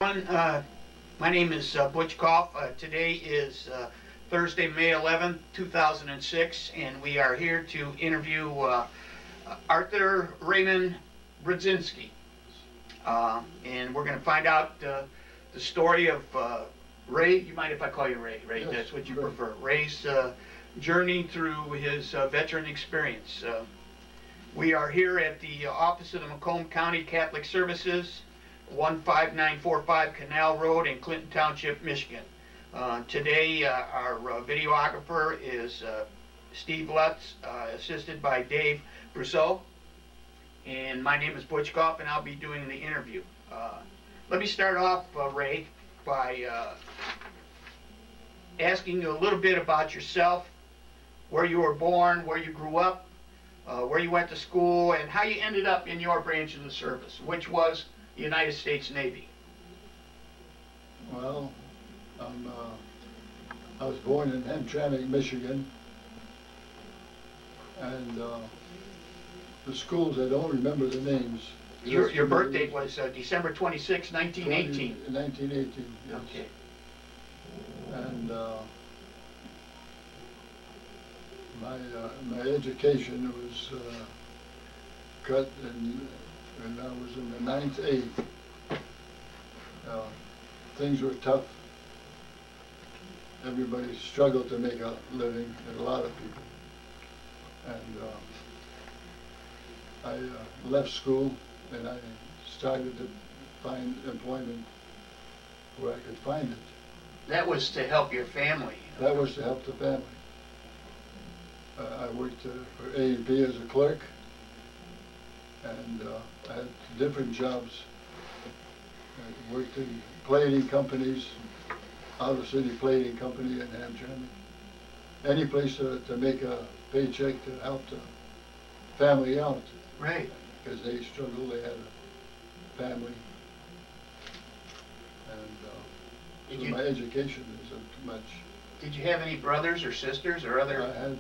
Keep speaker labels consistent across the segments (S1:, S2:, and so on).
S1: everyone. My name is Butch Koff. Today is Thursday, May 11th, 2006, and we are here to interview Arthur Raymond Brudzynsky. And we're going to find out the story of Ray. You mind if I call you Ray? Ray, yes, that's what you prefer. Ray's journey through his veteran experience. We are here at the office of the Macomb County Catholic Services, 15945 Canal Road in Clinton Township, Michigan. Today our videographer is Steve Lutz, assisted by Dave Brousseau. And my name is Butch Koff, and I'll be doing the interview. Let me start off, Ray, by asking you a little bit about yourself, where you were born, where you grew up, where you went to school, and how you ended up in your branch of the service, which was the United States Navy.
S2: Well, I was born in Hamtramck, Michigan, and the schools, I don't remember the names.
S1: Your birth date was December 26, 1918.
S2: 1918, yes.
S1: Okay.
S2: And my education was cut when I was in the 9th, 8th. Things were tough. Everybody struggled to make a living, and a lot of people. And I left school, and I started to find employment where I could find it.
S1: That was to help your family.
S2: That was to help the family. I worked for A&P as a clerk, and I had different jobs. I worked in plating companies, out-of-city plating company in Hamtramck. Any place to make a paycheck to help the family out.
S1: Right.
S2: Because they struggled, they had a family. And so my education isn't too much.
S1: Did you have any brothers or sisters or other?
S2: I had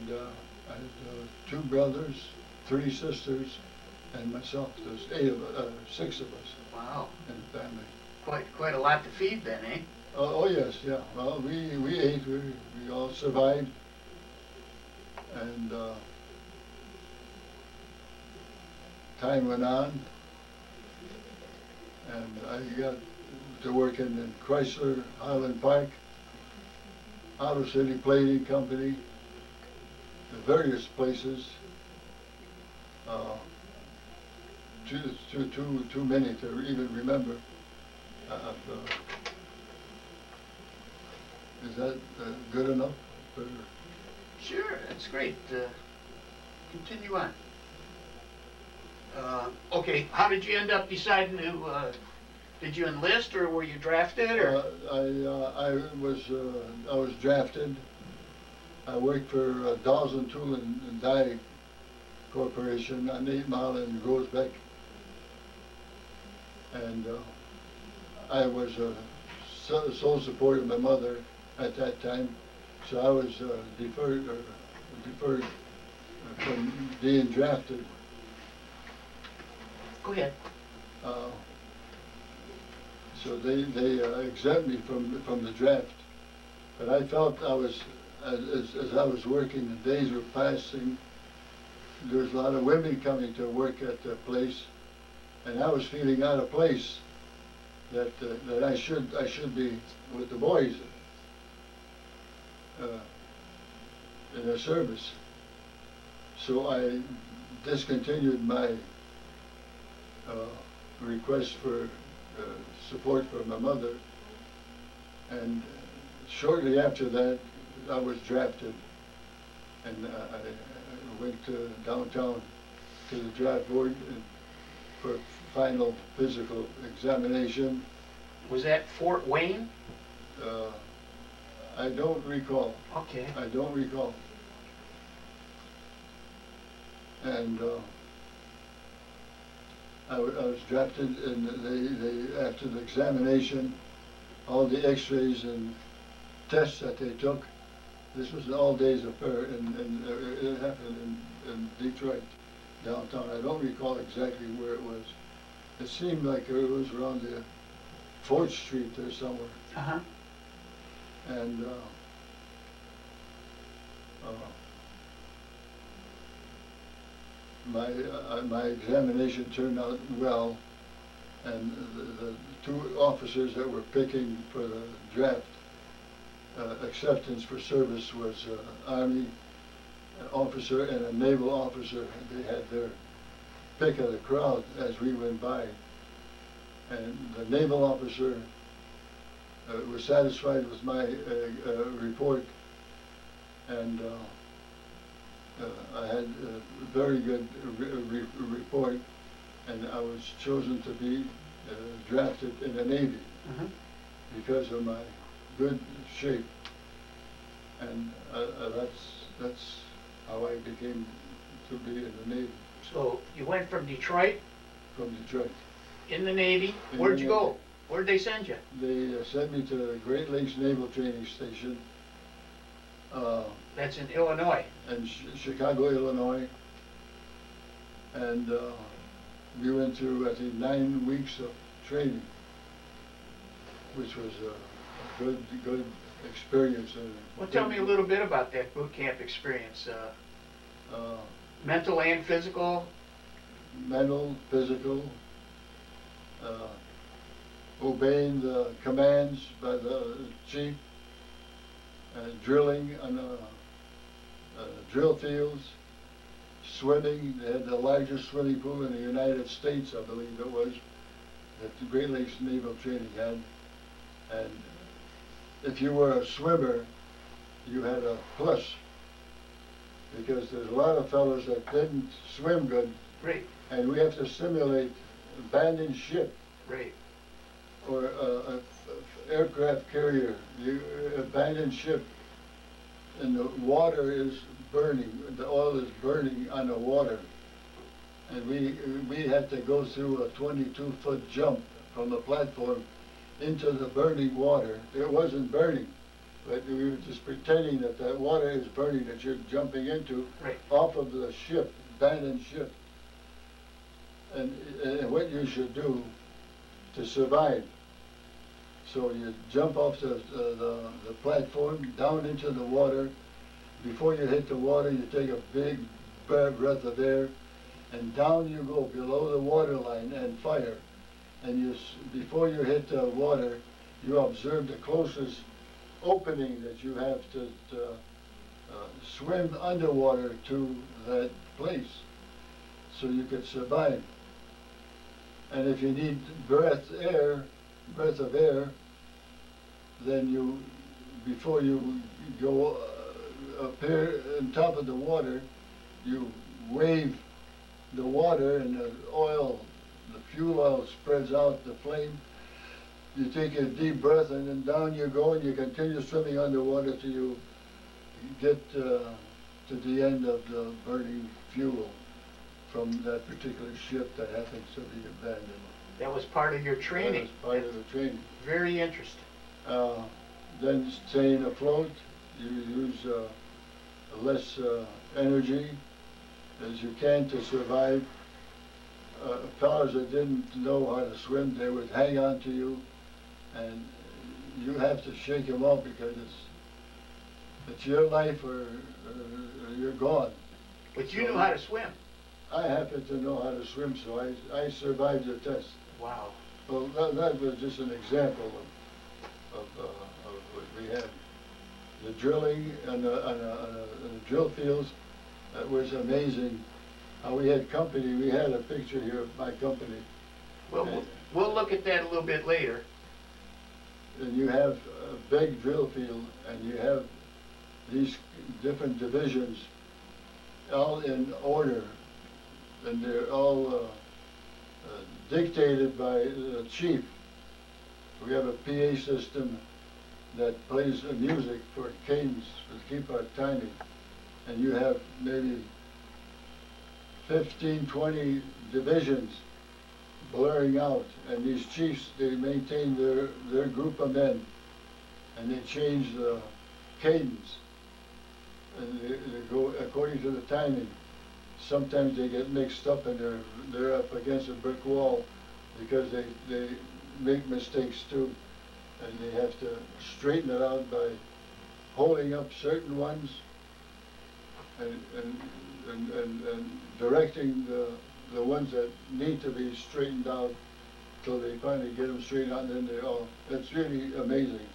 S2: 2 brothers, 3 sisters, and myself. There's 6 of us.
S1: Wow.
S2: In the family.
S1: Quite a lot to feed then, eh?
S2: Oh yes, yeah. Well, we ate. We all survived, and time went on, and I got to work in Chrysler Highland Park, out-of-city plating company, various places. Too many to even remember. Is that good enough?
S1: Sure, that's great. Continue on. Okay, how did you end up deciding to? Did you enlist, or were you drafted? Or?
S2: I was drafted. I worked for Dawson Tool and Die Corporation on 8 Mile in Groesbeck, and I was sole support of my mother at that time, so I was deferred from being drafted.
S1: Go ahead.
S2: So they exempt me from the draft, but I felt I was as I was working, the days were passing. There was a lot of women coming to work at the place, and I was feeling out of place. That I should be with the boys in their service. So I discontinued my request for support for my mother, and shortly after that I was drafted, and I went to downtown to the draft board for final physical examination.
S1: Was that Fort Wayne?
S2: I don't recall.
S1: Okay.
S2: I don't recall. And I was drafted, and they after the examination, all the X-rays and tests that they took. This was an all-days affair, and it happened in Detroit, downtown. I don't recall exactly where it was. It seemed like it was around the 4th Street there somewhere.
S1: Uh-huh.
S2: And my examination turned out well, and the 2 officers that were picking for the draft acceptance for service was an Army officer and a naval officer. They had their pick of the crowd as we went by, and the naval officer was satisfied with my report, and I had a very good report, and I was chosen to be drafted in the Navy because of my good shape, and that's how I became to be in the Navy.
S1: So you went from Detroit?
S2: From Detroit.
S1: In the Navy. Where'd you go? Where'd they send you?
S2: They sent me to the Great Lakes Naval Training Station.
S1: That's in Illinois.
S2: In Chicago, Illinois. And we went through, I think, 9 weeks of training, which was a good experience.
S1: Well, tell me a little bit about that boot camp experience. Mental and physical?
S2: Mental, physical, obeying the commands by the chief, drilling on drill fields, swimming. They had the largest swimming pool in the United States, I believe it was, that the Great Lakes Naval Training had. And if you were a swimmer, you had a plus, because there's a lot of fellows that didn't swim good.
S1: Right.
S2: And we have to simulate abandoned ship.
S1: Right.
S2: Or a aircraft carrier, abandoned ship, and the water is burning, the oil is burning on the water. And we had to go through a 22-foot jump from the platform into the burning water. It wasn't burning, but we were just pretending that that water is burning that you're jumping into,
S1: right,
S2: off of the ship, abandoned ship. And what you should do to survive. So you jump off the platform, down into the water. Before you hit the water, you take a big breath of air, and down you go below the water line and fire. And before you hit the water, you observe the closest opening that you have to swim underwater to that place, so you could survive. And if you need breath of air, then before you go up here on top of the water, you wave the water, and the fuel oil spreads out the flame. You take a deep breath, and then down you go, and you continue swimming underwater till you get to the end of the burning fuel from that particular ship that happens to be abandoned.
S1: That was part of your training.
S2: That was part of the training.
S1: Very interesting.
S2: Then staying afloat, you use less energy as you can to survive. Fellows that didn't know how to swim, they would hang on to you, and you have to shake them off, because it's your life or you're gone.
S1: But you knew how to swim.
S2: I happen to know how to swim, so I survived the test.
S1: Wow.
S2: Well, that was just an example of what we had. The drilling on the drill fields, that was amazing. How we had company. We had a picture here of my company.
S1: Well, we'll look at that a little bit later.
S2: And you have a big drill field, and you have these different divisions, all in order, and they're all dictated by the chief. We have a PA system that plays music for cadence to keep our timing, and you have maybe 15, 20 divisions blurring out, and these chiefs, they maintain their group of men, and they change the cadence, and they go according to the timing. Sometimes they get mixed up, and they're up against a brick wall, because make mistakes too, and they have to straighten it out by holding up certain ones and directing the ones that need to be straightened out till they finally get them straightened out, and then they all, it's really amazing.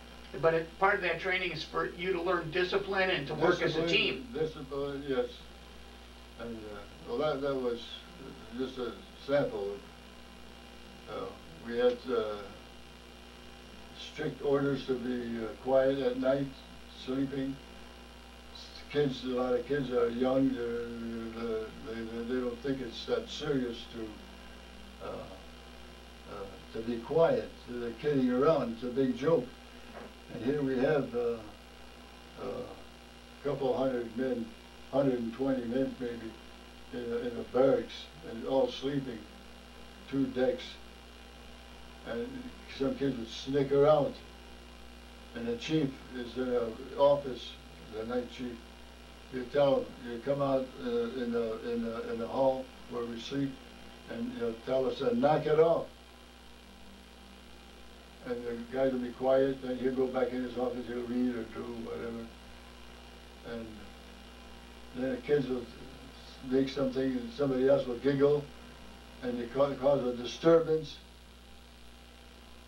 S1: But part of that training is for you to learn discipline and to work as a team.
S2: Discipline, yes. And well, that was just a sample. We had strict orders to be quiet at night, sleeping. Kids, a lot of kids are young. They don't think it's that serious to be quiet. They're kidding around. It's a big joke. And here we have a couple hundred men, 120 men maybe, in a barracks, and all sleeping, 2 decks. And some kids would sneak around. And the chief is in an office, the night chief. You tell him, you come out in the hall where we sleep, and you'll tell us to knock it off. And the guys will be quiet, then he'll go back in his office, he'll read or do whatever. And then the kids will make something and somebody else will giggle, and they cause a disturbance.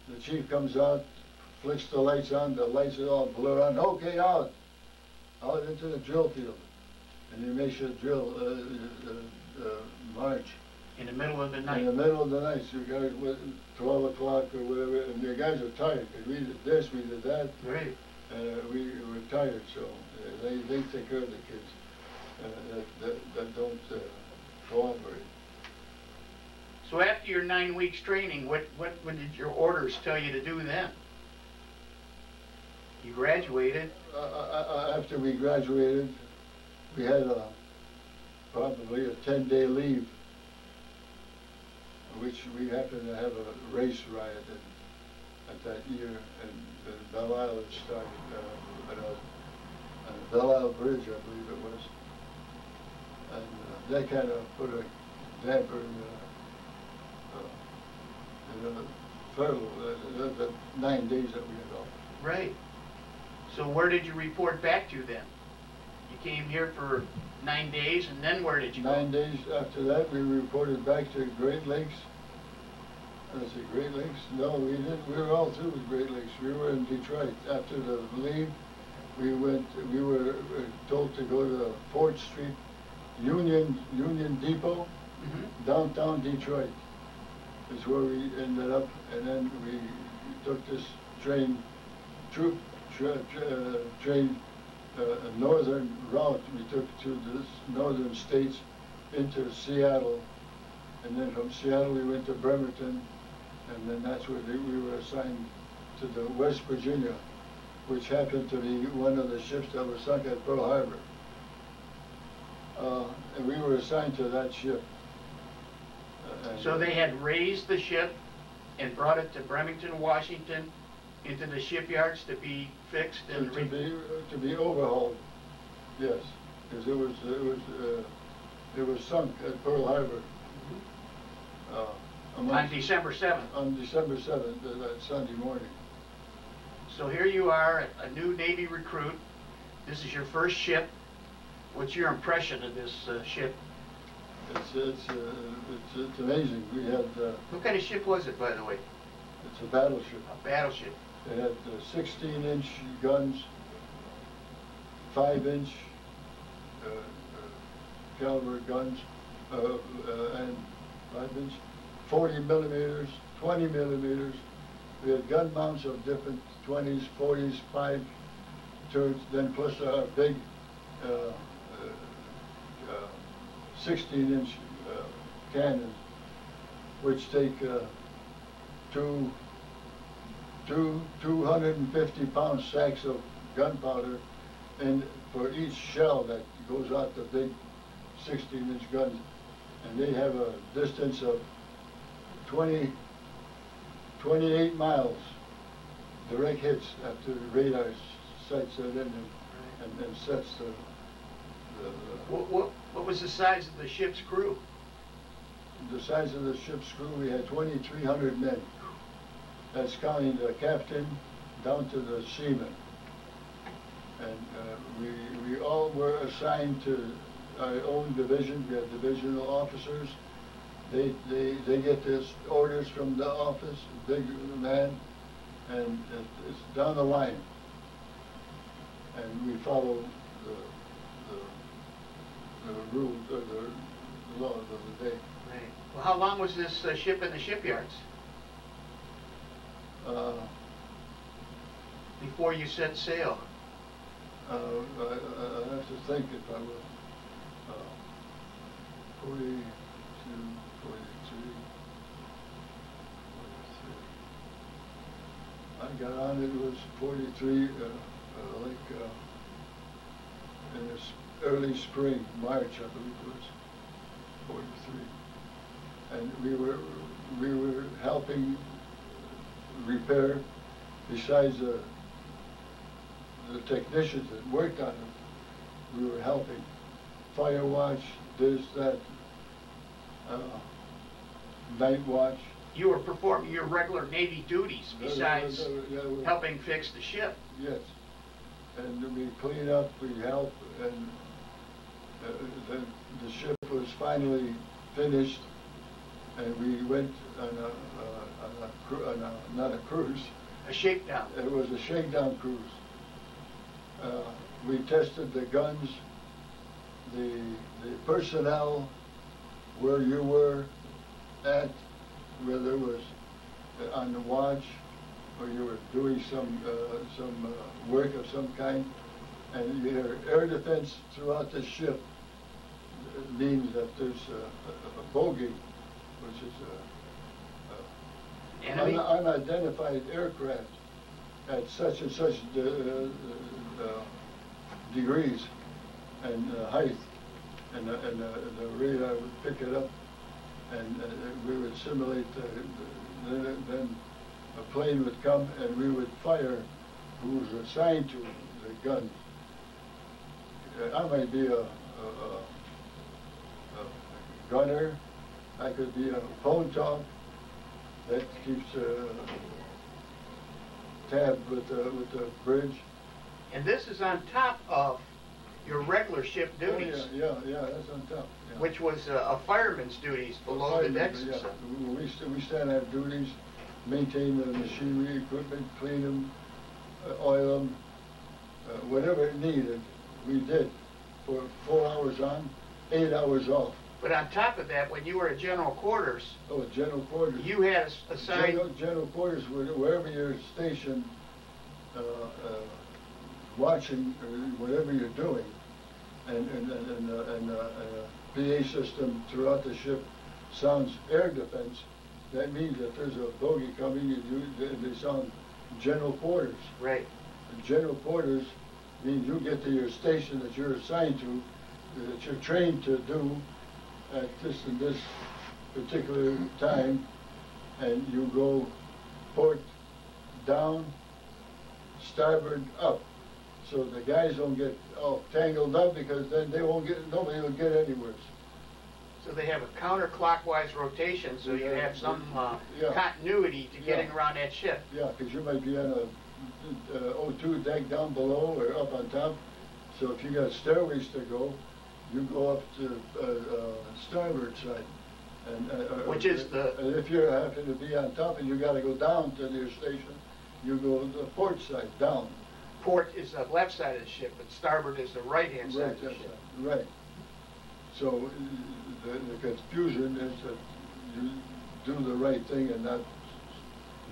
S2: The chief comes out, flicks the lights on, the lights are all blurred on. Okay, out into the drill field. And he makes a drill march.
S1: In the middle of the night? In
S2: the middle of the night. So you guys, 12 o'clock or whatever, and the guys are tired. We did this, we did that.
S1: Right.
S2: We were tired, so they take care of the kids that don't cooperate.
S1: So after your 9 weeks training, what did your orders tell you to do then? You graduated.
S2: After we graduated, we had probably a 10-day leave, which we happened to have a race riot at that year, and Belle Isle had started, on the Belle Isle Bridge, I believe it was. And that kind of put a damper in the fertile, the 9 days that we had off.
S1: Right. So where did you report back to then? You came here for 9 days, and then where did you go?
S2: 9 days after that, we reported back to Great Lakes. I said, Great Lakes? No, we didn't. We were all through with Great Lakes. We were in Detroit. After the leave, we were told to go to 4th Street, Union Depot, downtown Detroit. Is where we ended up, and then we took this train, a northern route we took to the northern states into Seattle, and then from Seattle we went to Bremerton, and then that's where we were assigned to the West Virginia, which happened to be one of the ships that was sunk at Pearl Harbor. And we were assigned to that ship.
S1: So they had raised the ship and brought it to Bremerton, Washington, into the shipyards to be fixed and
S2: to be overhauled. Yes, because it was sunk at Pearl Harbor.
S1: On December 7th.
S2: On December 7th, that Sunday morning.
S1: So here you are, a new Navy recruit. This is your first ship. What's your impression of this ship?
S2: It's amazing. We had.
S1: What kind of ship was it, by the way?
S2: It's a battleship.
S1: A battleship.
S2: It had 16-inch guns, 5-inch caliber guns, and 5-inch, 40 millimeters, 20 millimeters. We had gun mounts of different 20s, 40s, 5 turrets, then plus our big 16-inch cannons, which take 250-pound sacks of gunpowder, and for each shell that goes out the big 16-inch guns, and they have a distance of 28 miles direct hits after the radar sights it in and sets the
S1: What was the size of the ship's crew?
S2: The size of the ship's crew, we had 2,300 men. That's counting the captain down to the seaman. And we all were assigned to our own division. We had divisional officers. They get this orders from the office, big man, and it's down the line. And we follow the rules or the laws of the day.
S1: Right. Well, how long was this ship in the shipyards? Before you set sail?
S2: I have to think if I will. 42, 43. I got on, it was 43, in the early spring, March, I believe it was, 43. And we were helping repair, besides the technicians that worked on them, we were helping. Fire watch, this, that, night watch.
S1: You were performing your regular Navy duties besides helping fix the ship.
S2: Yes. And we clean up, we help, and the ship was finally finished, and we went on not a cruise.
S1: A shakedown.
S2: It was a shakedown cruise. We tested the guns, the personnel, where you were at, whether it was on the watch or you were doing some work of some kind, and your air defense throughout the ship means that there's a bogey, which is an unidentified aircraft at such and such degrees and height, and the radar would pick it up, and we would simulate. Then a plane would come, and we would fire who was assigned to the gun. I might be a gunner. I could be a phone talk that keeps tab with the bridge.
S1: And this is on top of your regular ship duties.
S2: Oh, yeah, that's on top. Yeah.
S1: Which was a fireman's duties below the decks.
S2: Yeah. We stand our duties, maintain the machinery, equipment, clean them, oil them, whatever it needed, we did for 4 hours on, 8 hours off.
S1: But on top of that, when you were at general quarters,
S2: general quarters,
S1: you had assigned
S2: general quarters, wherever you're stationed, watching whatever you're doing, and PA system throughout the ship sounds air defense. That means that there's a bogey coming, and they sound general quarters.
S1: Right.
S2: And general quarters means you get to your station that you're assigned to, that you're trained to do at this and this particular time, and you go port down, starboard up. So the guys don't get all tangled up, because then nobody will get anywhere.
S1: So they have a counterclockwise rotation, so you have some continuity to getting around that ship.
S2: Yeah, because you might be on a O2 deck down below or up on top. So if you got stairways to go, you go up to starboard side.
S1: Which is the...
S2: And if you happen to be on top and you got to go down to your station, you go to the port side, down.
S1: Port is the left side of the ship, but starboard is the right-hand side of the ship.
S2: Right. So the confusion is that you do the right thing and not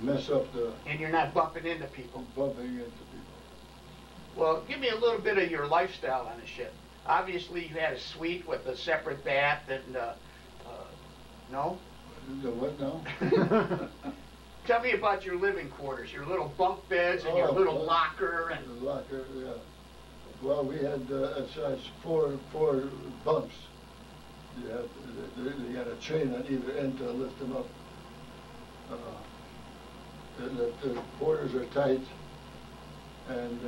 S2: mess up the...
S1: And you're not bumping into people.
S2: Bumping into people.
S1: Well, give me a little bit of your lifestyle on the ship. Obviously, you had a suite with a separate bath and, no?
S2: The what now?
S1: Tell me about your living quarters, your little bunk beds and your little locker. And
S2: the locker, yeah. Well, we had four bunks. You had a chain on either end to lift them up. The quarters are tight. And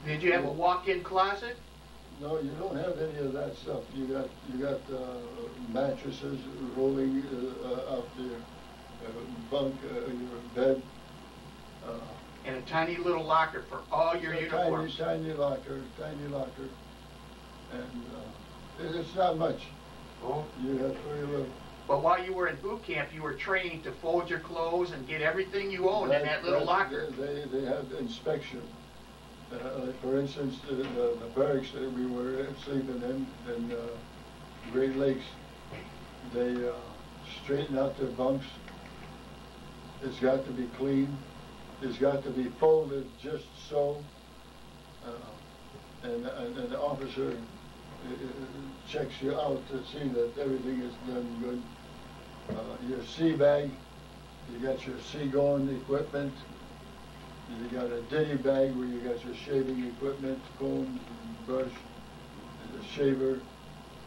S1: did you have a walk-in closet?
S2: No, you don't have any of that stuff. You got mattresses rolling out there. bunk, your bed.
S1: And a tiny little locker for all your uniforms.
S2: Tiny locker, and it's not much.
S1: Oh.
S2: You have very little.
S1: But while you were in boot camp, you were trained to fold your clothes and get everything you owned in that little locker.
S2: They have inspection. Like for instance, the barracks that we were sleeping in Great Lakes, they straighten out their bunks. It's got to be clean. It's got to be folded just so. And the officer checks you out to see that everything is done good. Your sea bag, you got your seagoing equipment. You got a ditty bag where you got your shaving equipment, comb, brush, a shaver,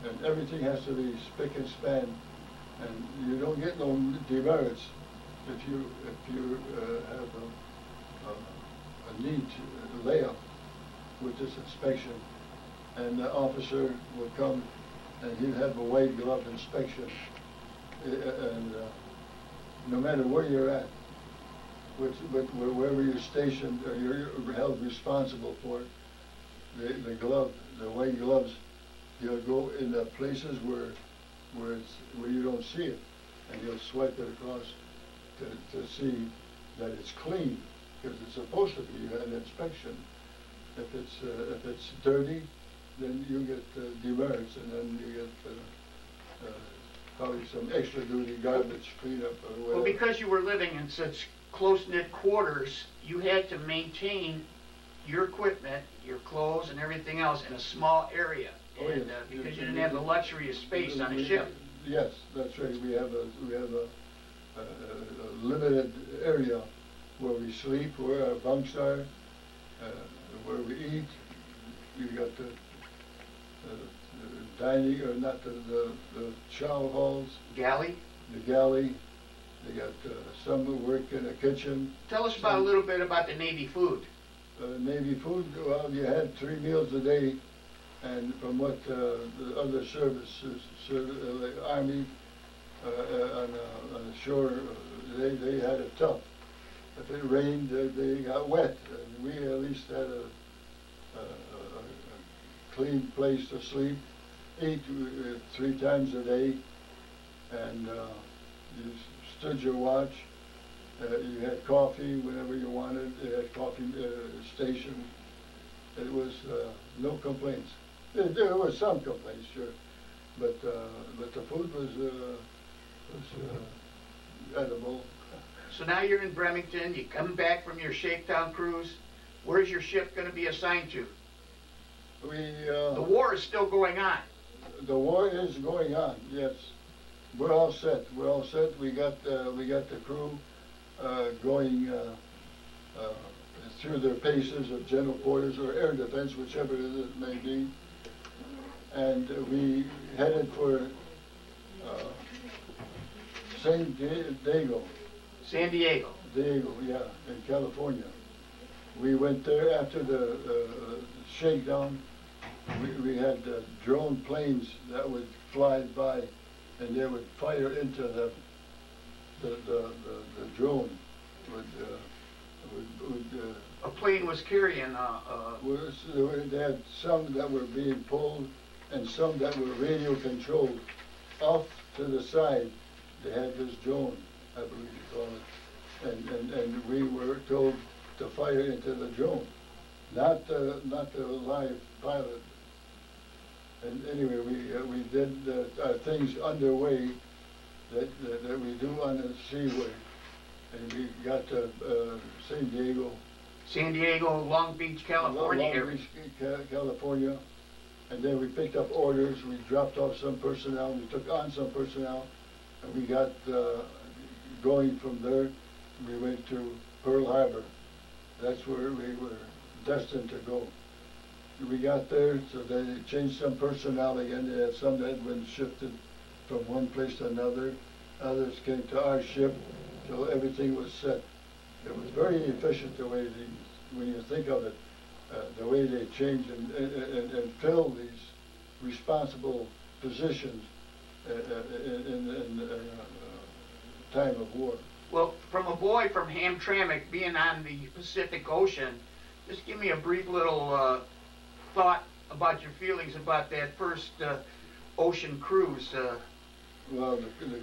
S2: and everything has to be spick and span. And you don't get no demerits if you have a neat layout with this inspection. And the officer would come and he'd have a white glove inspection. And no matter where you're at, wherever you're stationed or you're held responsible for, the white gloves, you'll go in the places where you don't see it, and you'll swipe it across to see that it's clean, because it's supposed to be an inspection. If it's dirty, then you get demerits, and then you get probably some extra duty garbage cleanup or whatever.
S1: Well, because you were living in such close-knit quarters, you had to maintain your equipment, your clothes, and everything else in a small area. And because you didn't have the luxury of space on a ship.
S2: Yes, that's right. We have a limited area where we sleep, where our bunks are, where we eat. You got the dining, or not the chow halls.
S1: Galley?
S2: The galley. They got some who work in the kitchen.
S1: Tell us about a little bit about the Navy food.
S2: Navy food, well, you had 3 meals a day, and from what the other services, the Army on the shore, they had it tough. If it rained, they got wet, and we at least had a clean place to sleep, eat 3 times a day, and you stood your watch. You had coffee whenever you wanted. You had coffee station. It was no complaints. There were some complaints, sure, but the food was edible.
S1: So now you're in Bremerton. You come back from your Shakedown cruise. Where's your ship going to be assigned to? The war is still going on.
S2: The war is going on. Yes, we're all set. We're all set. We got the crew going through their paces of general quarters or air defense, whichever it may be, and we headed for San Diego.
S1: San Diego.
S2: Diego, yeah, in California. We went there after the shakedown. We had drone planes that would fly by, and they would fire into the drone.
S1: A plane was carrying.
S2: They had some that were being pulled, and some that were radio controlled. Off to the side, they had this drone, I believe you call it, and we were told to fire into the drone, not the live pilot. And anyway, we did things underway that we do on the seaway, and we got to San Diego.
S1: San Diego, Long Beach, California.
S2: Long Beach, California, and then we picked up orders. We dropped off some personnel. We took on some personnel, and we got going from there. We went to Pearl Harbor. That's where we were destined to go. We got there, so they changed some personnel again. They had some that had been shifted from one place to another. Others came to our ship, so everything was set. It was very efficient the way when you think of it, the way they changed and filled these responsible positions time of war.
S1: Well, from a boy from Hamtramck being on the Pacific Ocean, just give me a brief little thought about your feelings about that first ocean cruise.
S2: Well, the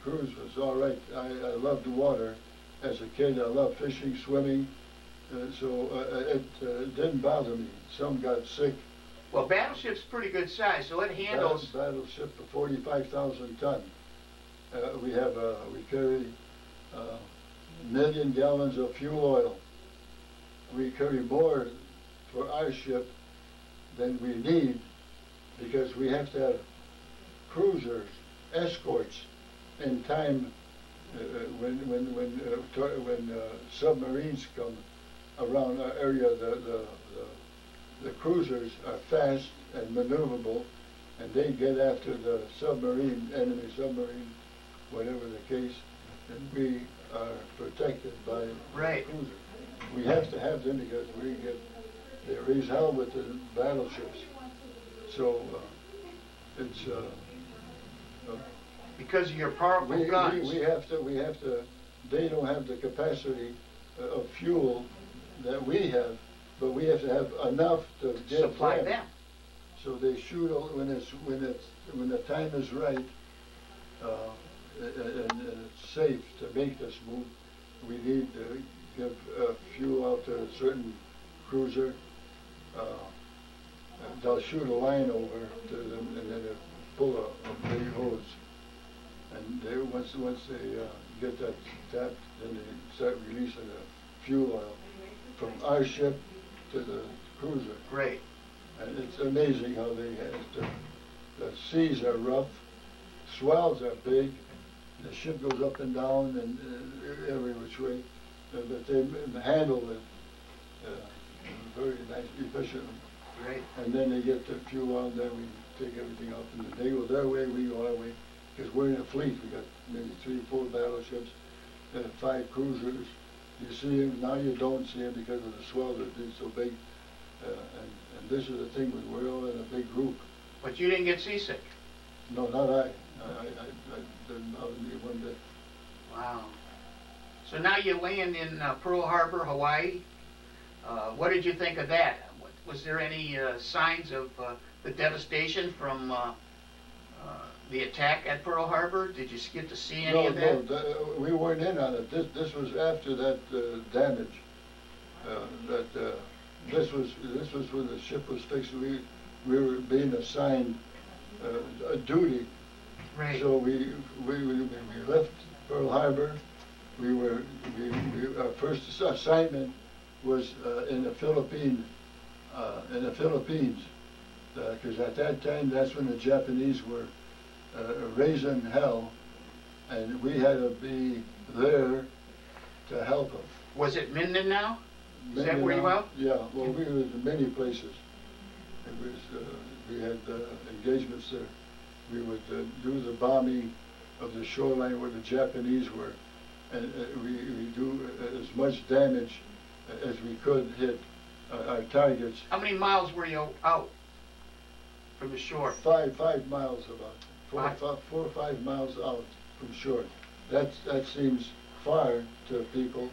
S2: cruise was all right. I loved the water. As a kid, I loved fishing, swimming, so it didn't bother me. Some got sick.
S1: Well, Battleship's pretty good size, so it handles...
S2: Battleship, 45,000 ton. We carry 1 million gallons of fuel oil. We carry more for our ship than we need because we have to have cruisers, escorts, in time when submarines come around our area. The cruisers are fast and maneuverable, and they get after the submarine, enemy submarine, whatever the case, and we are protected by the cruisers. We have to have them because they raise hell with the battleships. So it's
S1: because of your powerful guns.
S2: We have to. They don't have the capacity of fuel that we have, but we have to have enough to get
S1: supply them.
S2: So they shoot when the time is right, and it's safe to make this move. We need to give fuel out to a certain cruiser. They'll shoot a line over to them, and then they pull a big hose. And once they get that tapped, then they start releasing the fuel oil from our ship to the cruiser.
S1: Great.
S2: And it's amazing how they have the seas are rough, swells are big, the ship goes up and down and every which way, but they handle it very nice, efficiently.
S1: Great.
S2: And then they get the fuel oil, then we take everything out, and they go their way, we go our way. Because we're in a fleet, we got maybe 3, 4 battleships, 5 cruisers. You see them, now you don't see them because of the swell that is so big. And this is the thing, we're all in a big group.
S1: But you didn't get seasick?
S2: No, not I. I didn't bother me one bit.
S1: Wow. So now you land in Pearl Harbor, Hawaii. What did you think of that? Was there any signs of the devastation from the attack at Pearl Harbor? Did you get to see any of that?
S2: No, we weren't in on it. This was after that damage. This was when the ship was fixed. We were being assigned a duty.
S1: Right.
S2: So we left Pearl Harbor. Our first assignment was in the Philippines. Because at that time, that's when the Japanese were raising hell, and we had to be there to help them.
S1: Was it Mindanao? Is that where you were?
S2: Yeah, well, we were in many places. It was, we had engagements there. We would do the bombing of the shoreline where the Japanese were, and we do as much damage as we could hit our targets.
S1: How many miles were you out from the shore?
S2: 5 miles about. 4 or 5 miles out from shore. That seems far to people,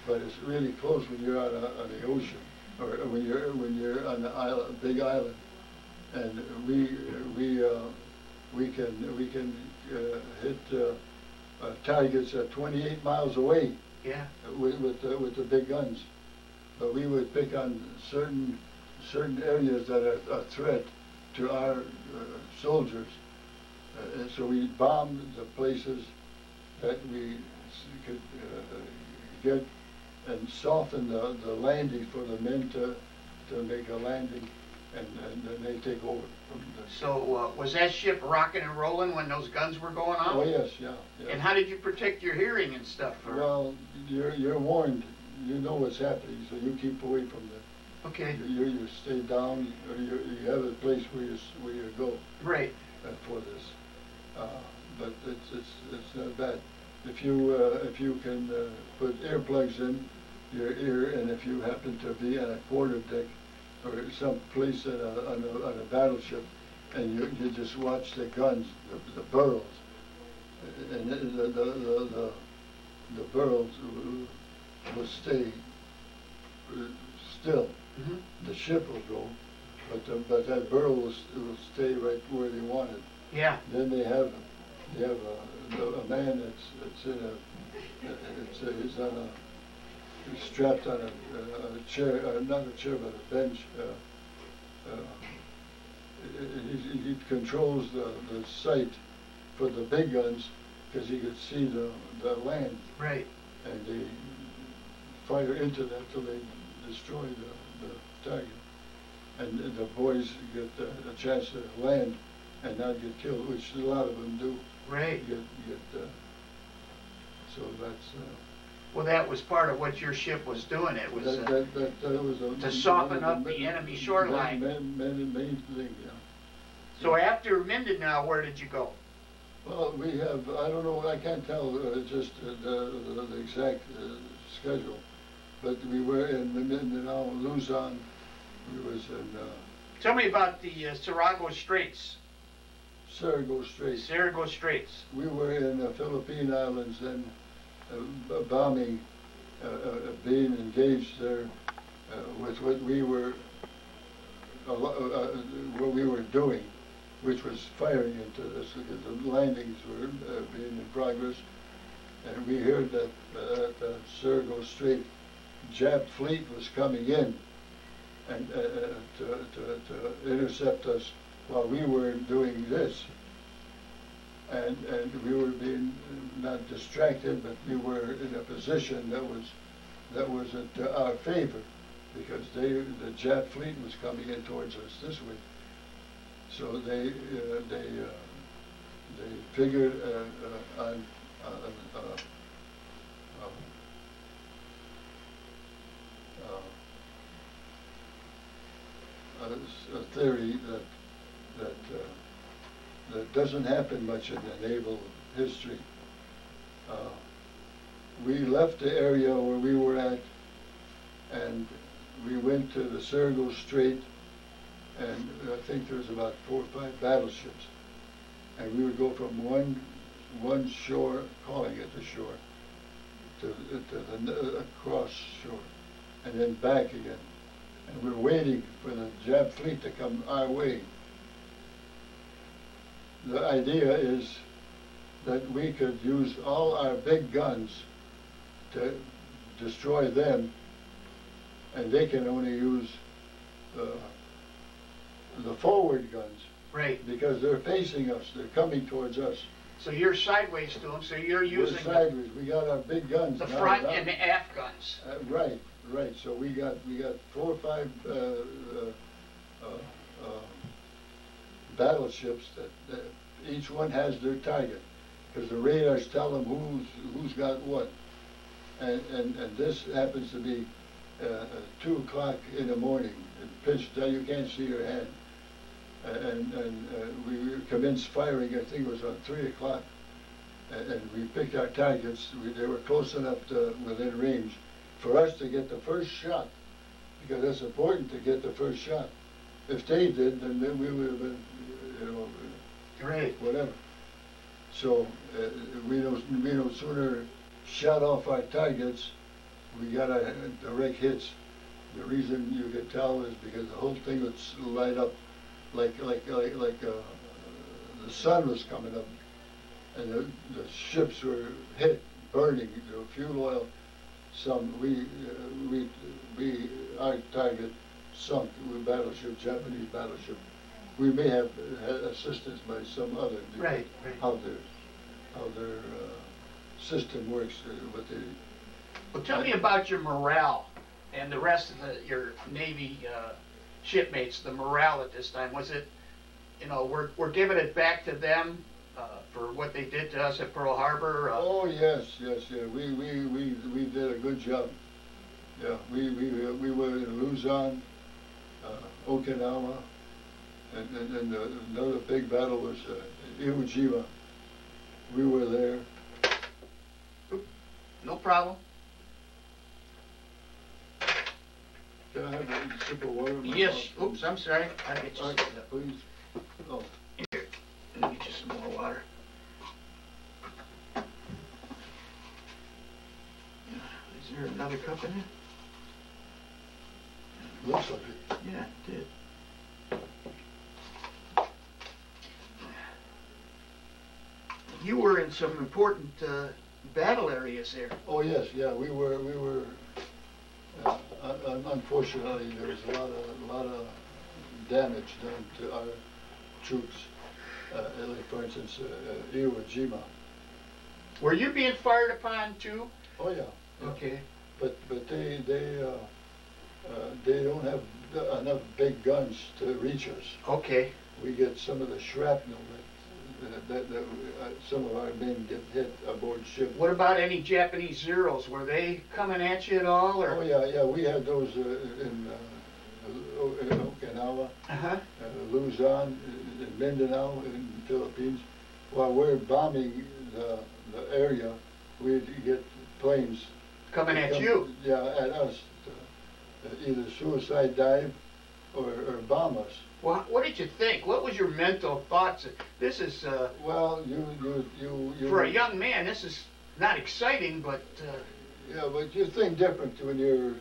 S2: but it's really close when you're on the ocean, or when you're on the island, big island, and we can hit targets at 28 miles away.
S1: Yeah.
S2: With the big guns, but we would pick on certain areas that are a threat to our soldiers. And so we bombed the places that we could get and soften the landing for the men to make a landing, and then they take over from there.
S1: So was that ship rocking and rolling when those guns were going off?
S2: Oh yes, yeah.
S1: And how did you protect your hearing and stuff?
S2: Well, you're warned. You know what's happening, so you keep away from them.
S1: Okay.
S2: You stay down, or you have a place where you go.
S1: Right.
S2: For this. But it's not bad. If you can put earplugs in your ear, and if you happen to be on a quarter deck or some place on a battleship, and you just watch the guns, the barrels, and the barrels will stay still.
S1: Mm-hmm.
S2: The ship will go, but that barrel will stay right where they want it.
S1: Yeah.
S2: Then they have a man that's in a, he's on a, he's strapped on a chair, not a chair, but a bench. He controls the sight for the big guns because he could see the land.
S1: Right.
S2: And they fire into that till they destroy the target. And the boys get a chance to land and not get killed, which a lot of them do.
S1: Right.
S2: So that's.
S1: Well, that was part of what your ship was doing. It was to soften up the enemy shoreline.
S2: Main thing, yeah.
S1: So after Mindanao, where did you go?
S2: Well, we have, I don't know, I can't tell just the exact schedule, but we were in Mindanao, Luzon. We was in.
S1: Tell me about the Sarago Straits.
S2: Sarago Straits.
S1: Sarago Straits.
S2: We were in the Philippine Islands then, bombing, being engaged there with what we were doing, which was firing into this because the landings were being in progress, and we heard that the Sarago Strait Jap fleet was coming in and to intercept us while we were doing this. And we were being not distracted, but we were in a position that was in our favor, because the Jap fleet was coming in towards us this way. So they figured on a theory that doesn't happen much in the naval history. We left the area where we were at, and we went to the Sarago Strait, and I think there was about 4 or 5 battleships, and we would go from one shore, calling it the shore, to the across shore, and then back again. And we're waiting for the Jap fleet to come our way. The idea is that we could use all our big guns to destroy them, and they can only use the forward guns.
S1: Right.
S2: Because they're facing us, they're coming towards us.
S1: So you're sideways to them, so you're using
S2: we're sideways. We got our big guns.
S1: The front and the aft guns.
S2: Right. So we got 4 or 5 battleships that each one has their target, because the radars tell them who's got what, and this happens to be 2 o'clock in the morning, pitch down, you can't see your hand, and we commenced firing. I think it was on 3 o'clock, and we picked our targets. They were close enough to within range for us to get the first shot, because it's important to get the first shot. If they did, then we would have been,
S1: right,
S2: whatever. So we no sooner shot off our targets, we got our direct hits. The reason you could tell is because the whole thing would light up like the sun was coming up, and the ships were hit, burning, the fuel oil. Our target sunk with battleship, Japanese battleship. We may have had assistance by some other.
S1: Right.
S2: How their system works.
S1: Well, tell me about your morale and the rest of your Navy shipmates. The morale at this time, was it, we're giving it back to them for what they did to us at Pearl Harbor?
S2: Oh yes. We did a good job. Yeah, we were in Luzon, Okinawa, and another big battle was Iwo Jima. We were there.
S1: No problem.
S2: Can I have a sip of water?
S1: Yes. Oops, I'm sorry. I'll get you
S2: please. Oh.
S1: Here, let me get you some more water. doesn't it?
S2: Looks like it.
S1: Yeah, it did. You were in some important battle areas there.
S2: Oh yes, yeah, we were. Unfortunately, there was a lot of damage done to our troops. Like for instance, Iwo Jima.
S1: Were you being fired upon too?
S2: Oh yeah. Yeah.
S1: Okay.
S2: But they don't have enough big guns to reach us.
S1: Okay.
S2: We get some of the shrapnel that some of our men get hit aboard ship.
S1: What about any Japanese Zeros? Were they coming at you at all? Or?
S2: Oh yeah, we had those in Okinawa, Luzon, in Mindanao, in the Philippines. While we're bombing the area, we'd get planes
S1: coming at you?
S2: Yeah, at us. Either suicide dive or bomb us.
S1: Well, what did you think? What was your mental thoughts? This is
S2: well, you
S1: for a young man. This is not exciting, but
S2: yeah, but you think different when you're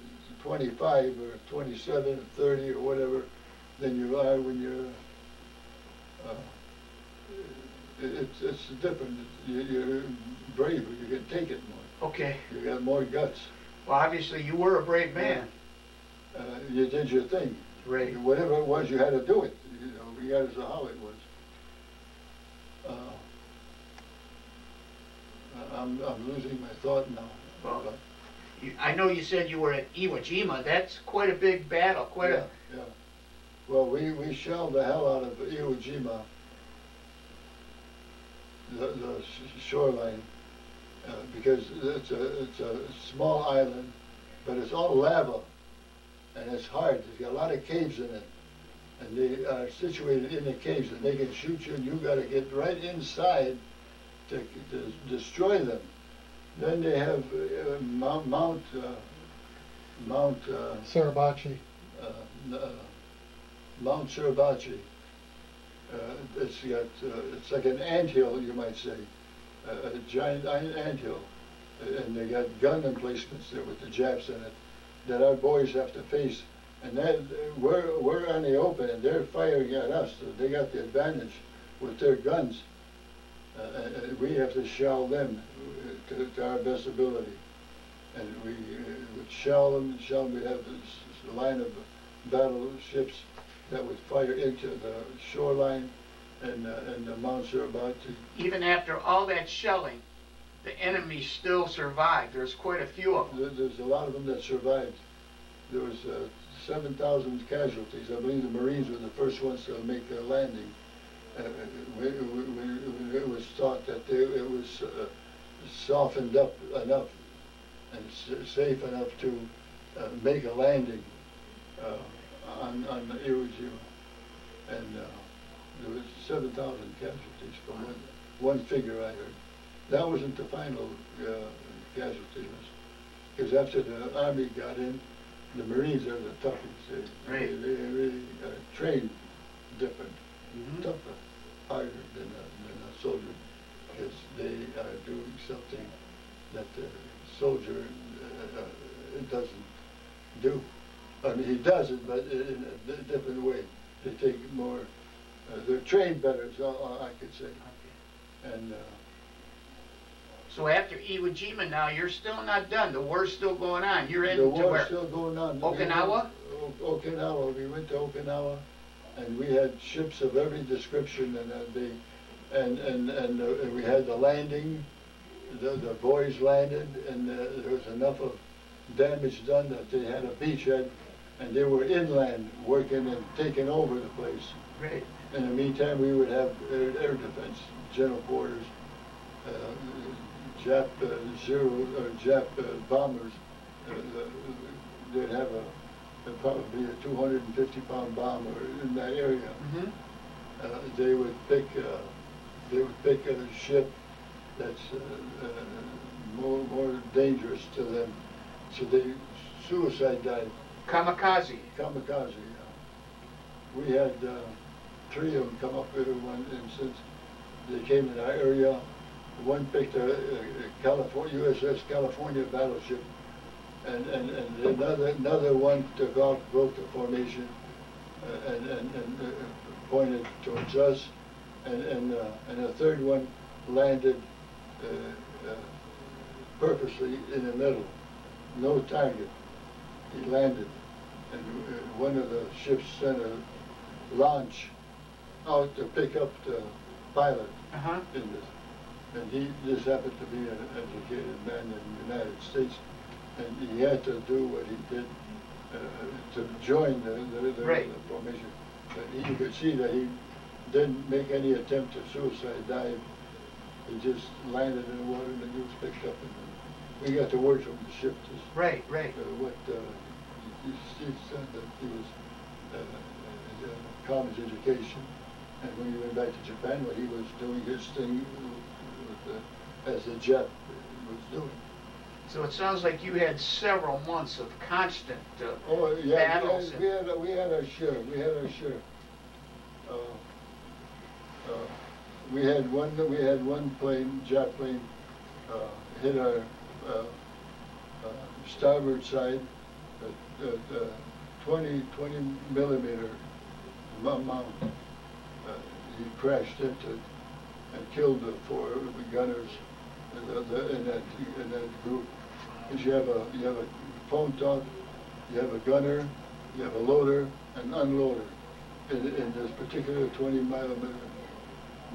S2: 25 or 27 or 30 or whatever than you are when you're. It's different. You're braver. You can take it more.
S1: Okay.
S2: You got more guts.
S1: Well, obviously you were a brave man.
S2: You did your thing.
S1: Right.
S2: Whatever it was, you had to do it. You know, regardless of how it was. I'm losing my thought now.
S1: Well, I know you said you were at Iwo Jima. That's quite a big battle.
S2: Yeah. Well, we shelled the hell out of Iwo Jima, the shoreline, because it's a small island, but it's all lava, and it's hard. There's got a lot of caves in it, and they are situated in the caves, and they can shoot you, and you got to get right inside to destroy them. Then they have Mount
S3: Suribachi.
S2: Mount Suribachi. It's like an anthill, you might say, a giant anthill, and they got gun emplacements there with the Japs in it that our boys have to face, and then we're on the open, and they're firing at us. So they got the advantage with their guns. We have to shell them to our best ability, and we would shell them. We'd have this line of battleships that would fire into the shoreline and the Mount Suribachi.
S1: Even after all that shelling, the enemy still survived. There's quite a few of them.
S2: There's a lot of them that survived. There was 7,000 casualties. I believe the Marines were the first ones to make their landing. It was thought that it was softened up enough and safe enough to make a landing on the Iwo Jima, and there was 7,000 casualties from one figure I heard. That wasn't the final casualties, because after the Army got in, the Marines are the toughest. They really trained different, tougher, harder than a soldier, because they are doing something that the soldier doesn't do. I mean, he does it, but in a different way. They take more, they're trained better, is all I could say. Okay. And
S1: so after Iwo Jima now, you're still not done. The war's still going on. You're in
S2: the
S1: to
S2: war's
S1: where?
S2: Still going on.
S1: Okinawa?
S2: Okinawa. We went to Okinawa, and we had ships of every description, and we had the landing. The boys landed, and there was enough of damage done that they had a beachhead, and they were inland working and taking over the place.
S1: Right.
S2: In the meantime, we would have air defense, general quarters, Jap Jap bombers. They'd have probably a 250-pound bomber in that area. They would pick a ship that's more dangerous to them, so they suicide dive.
S1: Kamikaze.
S2: Kamikaze. Yeah. We had 3 of them come up with one instance. They came in our area. One picked a USS California battleship, and another one took off, broke the formation, and pointed towards us, and a third one landed purposely in the middle, no target. He landed, and one of the ships sent a launch out to pick up the pilot in this. And he just happened to be an educated man in the United States, and he had to do what he did to join the formation. But you could see that he didn't make any attempt to suicide dive. He just landed in the water, and the news picked up, and we got the word from the ship.
S1: Right.
S2: He said that he was college education, and when he went back to Japan, what he was doing his thing as a jet was doing.
S1: So it sounds like you had several months of constant
S2: battles.
S1: battles.
S2: We had our share. We had our share. We had one plane, jet plane, hit our starboard side. 20 millimeter mount. He crashed into it and killed the 4 gunners in that group. Because you have a phone talk, you have a gunner, you have a loader and unloader in this particular 20 millimeter.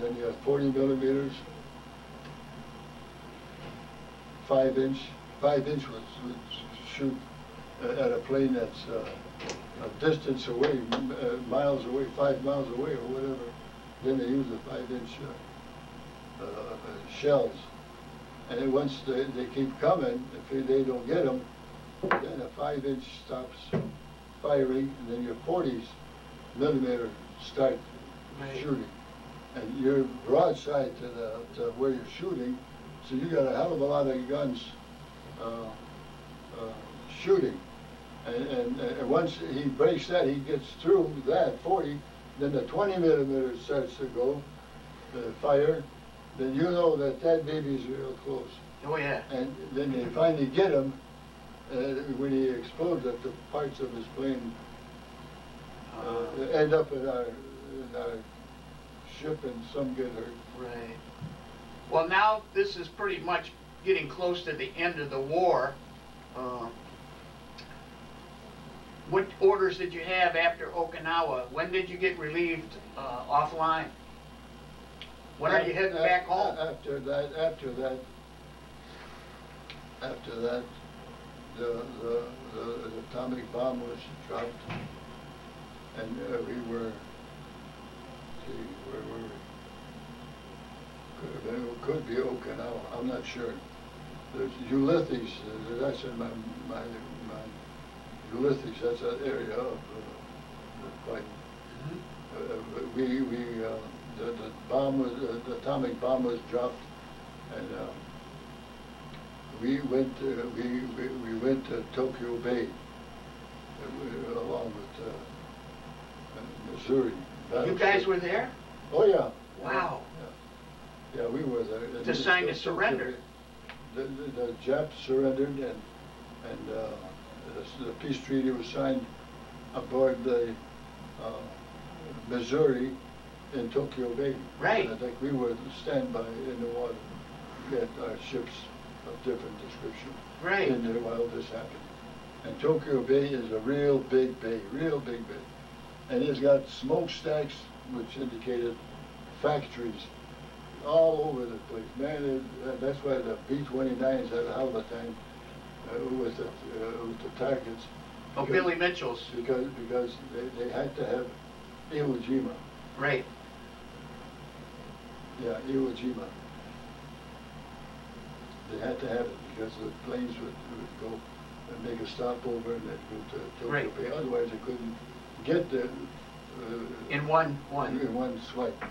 S2: Then you have 40 millimeters, 5 inch. 5 inch would shoot at a plane that's a distance away, miles away, 5 miles away or whatever. Then they use the 5 inch shells. And then once they keep coming, if they don't get them, then a 5 inch stops firing, and then your 40 millimeter start shooting. And you're broadside to where you're shooting, so you got a hell of a lot of guns shooting. And once he breaks that, he gets through that 40, then the 20 millimeter starts to go, fire, then you know that baby's real close.
S1: Oh yeah.
S2: And then they finally get him, when he explodes, that the parts of his plane end up in our ship, and some get hurt.
S1: Right. Well, now this is pretty much getting close to the end of the war. What orders did you have after Okinawa? When did you get relieved offline? When are you heading back home?
S2: After that, the atomic bomb was dropped, and we were. Where were we? Could be Okinawa. I'm not sure. There's Ulysses. That's in my Ulysses. That's that area of the fight. The bomb was the atomic bomb was dropped, and we went to Tokyo Bay along with Missouri.
S1: You guys were there?
S2: Oh yeah.
S1: Wow.
S2: Yeah, we were there.
S1: To sign to surrender.
S2: The Japs surrendered, and the peace treaty was signed aboard the Missouri in Tokyo Bay.
S1: Right.
S2: And I think we were standby in the water. We had our ships of different description in there while this happened. And Tokyo Bay is a real big bay, and it's got smokestacks, which indicated factories all over the place. Man, that's why the B-29s had a hell of a time with the targets.
S1: Oh, Billy Mitchell's.
S2: Because they had to have Iwo Jima.
S1: Right.
S2: Yeah, Iwo Jima. They had to have it because the planes would go and make a stopover, and they'd go to Tokyo Bay. Otherwise, they couldn't get there
S1: in one
S2: swipe.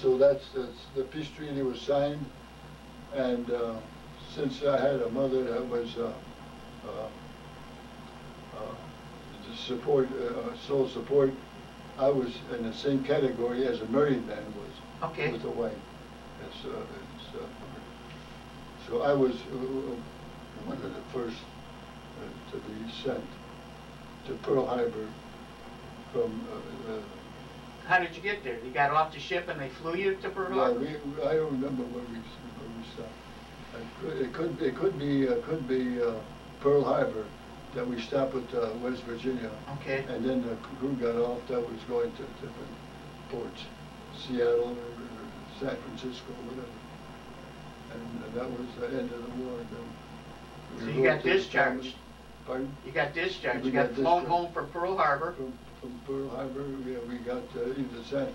S2: So that's the peace treaty was signed, and since I had a mother that was sole support, I was in the same category as a married man was.
S1: Okay.
S2: With a wife. So I was one of the first to be sent to Pearl Harbor from.
S1: How did you get there? You got off the ship and they flew you to Pearl Harbor?
S2: I don't remember where we stopped. It could be Pearl Harbor that we stopped at West Virginia.
S1: Okay.
S2: And then the crew got off that was going to different ports, Seattle or San Francisco, whatever. And that was the end of the war.
S1: So you got discharged.
S2: Pardon?
S1: You got discharged. You got flown home from Pearl Harbor.
S2: From Pearl Harbor, we got either San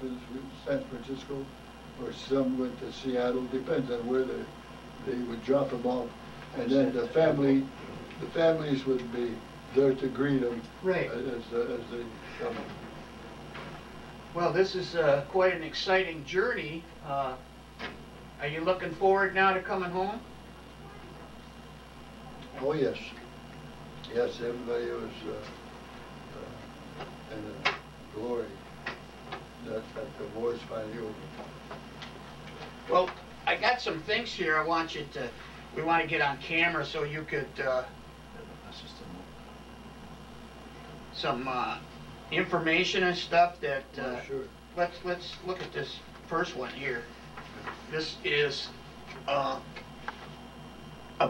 S2: Francisco or some went to Seattle. Depends on where they would drop them off. And then the families would be there to greet them
S1: right.
S2: as they come.
S1: Well, this is quite an exciting journey. Are you looking forward now to coming home?
S2: Oh yes, yes. Everybody was in glory that the war's finally over.
S1: Well, I got some things here. We want to get on camera so you could some information and stuff that.
S2: Sure.
S1: Let's look at this first one here. This is a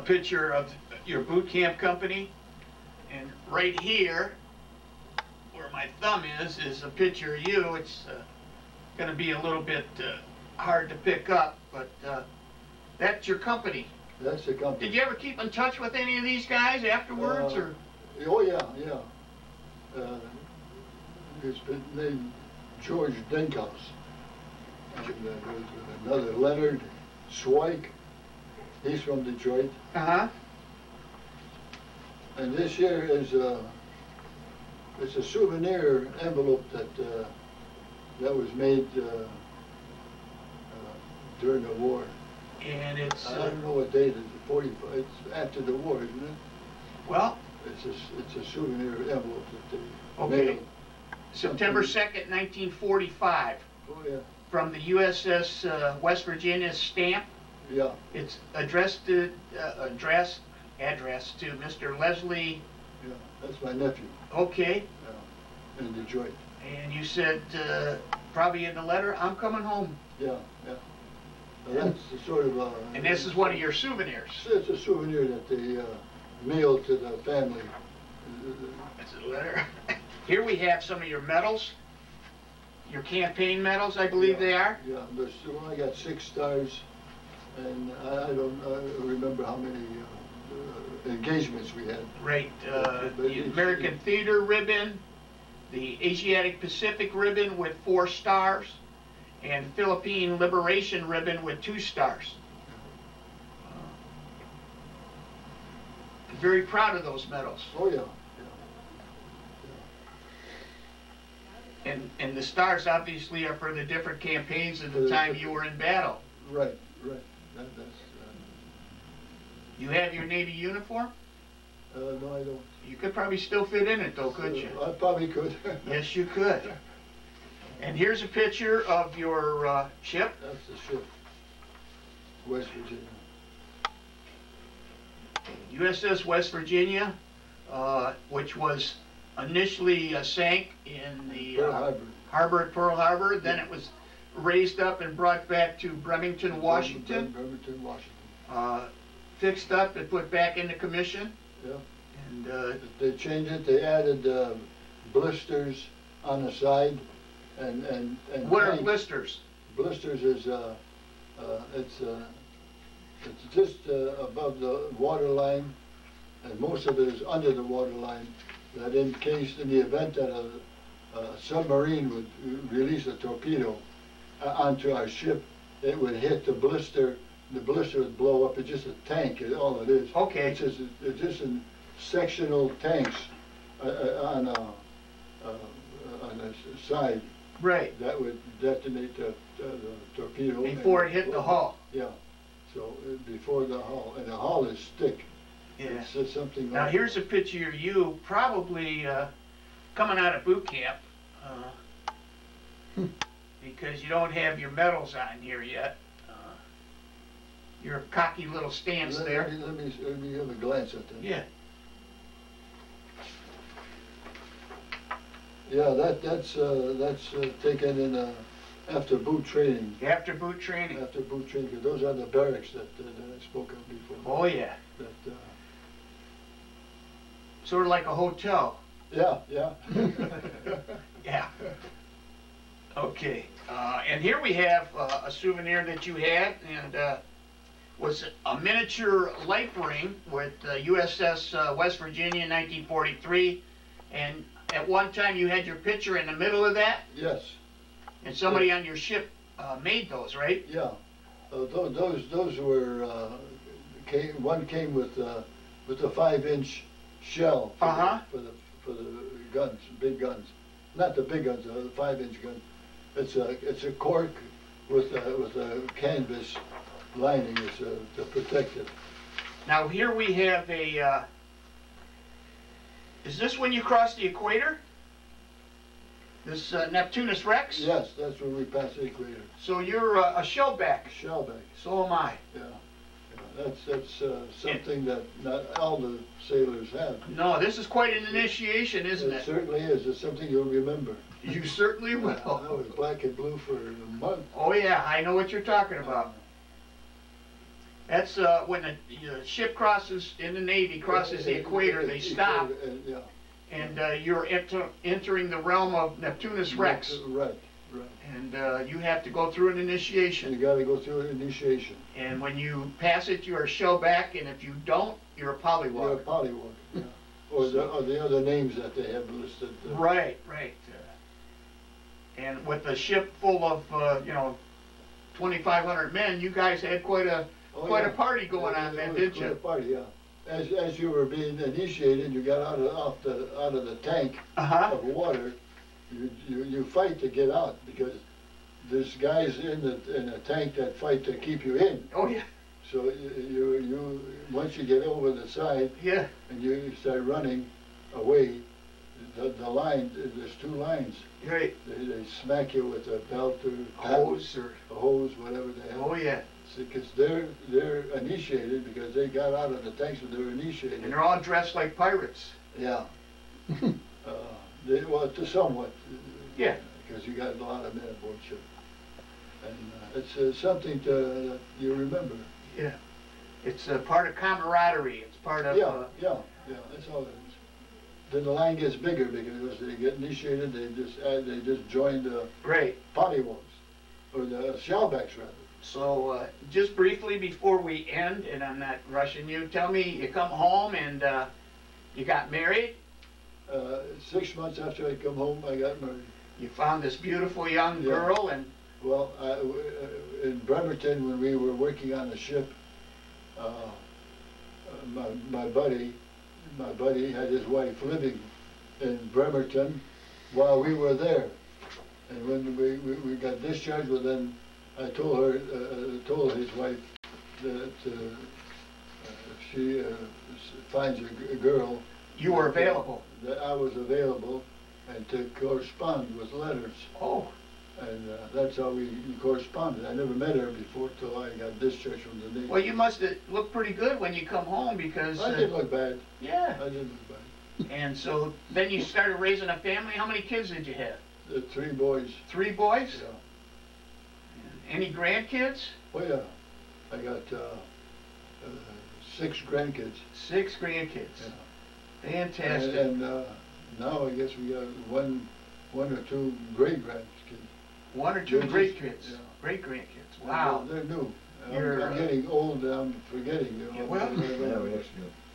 S1: picture of your boot camp company, and right here, where my thumb is a picture of you. It's going to be a little bit hard to pick up, but that's your company.
S2: That's the company.
S1: Did you ever keep in touch with any of these guys afterwards, or?
S2: Oh yeah. It's been named George Dinkhouse. And there's another Leonard Zweig. He's from Detroit.
S1: Uh-huh.
S2: And this here is it's a souvenir envelope that was made during the war.
S1: And it's.
S2: I don't know what date it is. 45. It's after the war, isn't it?
S1: Well.
S2: It's a souvenir envelope that they
S1: okay.
S2: made.
S1: September 2nd, 1945.
S2: Oh yeah.
S1: From the USS West Virginia stamp.
S2: Yeah.
S1: It's addressed to Mr. Leslie.
S2: Yeah, that's my nephew.
S1: Okay.
S2: In Detroit.
S1: And you said probably in the letter, I'm coming home.
S2: Yeah. That's the sort of.
S1: And this is one of your souvenirs.
S2: It's a souvenir that they mail to the family.
S1: That's a letter. Here we have some of your medals. Your campaign medals, I believe they are.
S2: Yeah, I got 6 stars, and I don't remember how many engagements we had.
S1: Right. The American Theater ribbon, the Asiatic Pacific ribbon with 4 stars, and Philippine Liberation ribbon with 2 stars. Very proud of those medals.
S2: Oh yeah.
S1: And the stars obviously are for the different campaigns at the time you were in battle.
S2: Right.
S1: You have your Navy uniform?
S2: No, I don't.
S1: You could probably still fit in it though, couldn't you?
S2: I probably could.
S1: Yes, you could. And here's a picture of your ship.
S2: That's the ship, West Virginia.
S1: USS West Virginia, which was initially sank in the harbor at Pearl Harbor. Then it was raised up and brought back to Bremerton, Washington.
S2: Bremerton, Washington.
S1: Fixed up and put back into commission.
S2: Yeah.
S1: And
S2: they changed it. They added blisters on the side, and
S1: what are blisters?
S2: Blisters is it's just above the water line, and most of it is under the water line. That in the event that a submarine would release a torpedo onto our ship, it would hit the blister. The blister would blow up. It's just a tank. All it is.
S1: Okay.
S2: It's just in sectional tanks on a side.
S1: Right.
S2: That would detonate the torpedo
S1: before it hit the hull.
S2: Yeah. So before the hull, and the hull is thick.
S1: Yeah.
S2: It's something.
S1: Now here's a picture of you probably coming out of boot camp because you don't have your medals on here yet. your cocky little stance there.
S2: Let me have a glance at that.
S1: Yeah.
S2: Yeah, that's taken in after boot training.
S1: After boot training.
S2: After boot training, 'cause those are the barracks that I spoke of before.
S1: Oh yeah.
S2: That,
S1: sort of like a hotel.
S2: yeah, yeah.
S1: Yeah. Okay. And here we have a souvenir that you had, and was a miniature life ring with USS West Virginia in 1943, and at one time you had your picture in the middle of that?
S2: Yes.
S1: And somebody on your ship made those, right?
S2: Yeah. Those were one came with a 5-inch shell for the guns, big guns. Not the big guns, the 5-inch gun. It's a cork with a canvas lining to protect it.
S1: Now here we have a. Is this when you crossed the equator? This Neptunus Rex?
S2: Yes, that's when we passed the equator.
S1: So you're a shellback.
S2: Shellback.
S1: So am I.
S2: Yeah. That's something that not all the sailors have.
S1: No, this is quite an initiation, isn't it?
S2: It certainly is. It's something you'll remember.
S1: You certainly will.
S2: I was black and blue for a month.
S1: Oh yeah, I know what you're talking about. That's when the ship crosses, in the Navy, crosses the equator, they stop.
S2: Yeah.
S1: And you're entering the realm of Neptunus Rex.
S2: Right.
S1: And you have to go through an initiation.
S2: You got to go through an initiation.
S1: And when you pass it, you're a shellback, and if you don't, you're a pollywog.
S2: You're a pollywog, yeah. Or the other names that they have listed.
S1: Right. And with a ship full of 2,500 men, you guys had quite a party going on then, didn't you?
S2: Quite a party, yeah. As you were being initiated, you got out of the tank of water. You fight to get out because there's guys in the tank that fight to keep you in.
S1: Oh yeah.
S2: So you once you get over the side,
S1: yeah,
S2: and you start running away, the line, there's 2 lines.
S1: Right.
S2: They smack you with a belt or a hose, whatever they have.
S1: Oh yeah.
S2: Because they're initiated because they got out of the tanks, so they're initiated.
S1: And they're all dressed like pirates.
S2: Yeah. Well, to somewhat.
S1: Yeah.
S2: Because you got a lot of men aboard ship. And it's something that you remember.
S1: Yeah. It's a part of camaraderie. It's part of...
S2: Yeah, that's all it is. Then the line gets bigger because they get initiated, they just join the pollywogs, or the shellbacks rather.
S1: So just briefly before we end, and I'm not rushing you, tell me, you come home and you got married?
S2: 6 months after I come home, I got married.
S1: You found this beautiful young girl, and...
S2: Well, in Bremerton, when we were working on the ship, my buddy had his wife living in Bremerton while we were there. And when we got discharged, well, then I told his wife that if she finds a girl,
S1: you were available.
S2: That I was available, and to correspond with letters.
S1: Oh.
S2: And that's how we corresponded. I never met her before till I got discharged from the Navy.
S1: Well, you must have looked pretty good when you come home because...
S2: I didn't look bad.
S1: Yeah.
S2: I didn't look bad.
S1: And so then you started raising a family. How many kids did you have?
S2: 3 boys.
S1: 3 boys?
S2: Yeah.
S1: Any grandkids?
S2: Oh yeah. I got 6 grandkids.
S1: 6 grandkids.
S2: Yeah.
S1: Fantastic.
S2: And now I guess we got one or 2 great grandkids.
S1: 1 or 2 great kids. Yeah. Great grandkids. Wow.
S2: They're new. I'm getting old. I'm forgetting. You know.
S1: Well,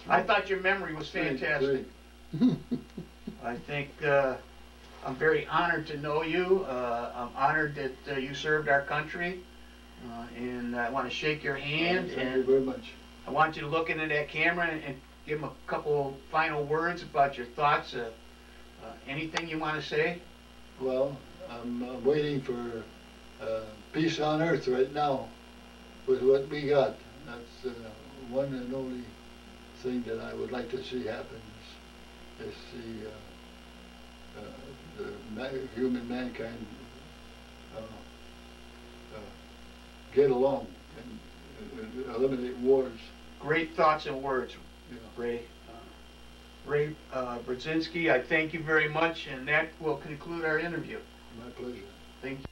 S1: I thought your memory was fantastic. I think I'm very honored to know you. I'm honored that you served our country, and I want to shake your hand.
S2: Thank you very much.
S1: I want you to look into that camera and give them a couple final words about your thoughts. Anything you want to say?
S2: Well, I'm waiting for peace on earth right now with what we got. That's the one and only thing that I would like to see happen is the human mankind get along and eliminate wars.
S1: Great thoughts and words,
S2: Yeah.
S1: Ray. Ray Brudzynsky, I thank you very much, and that will conclude our interview.
S2: My pleasure.
S1: Thank you.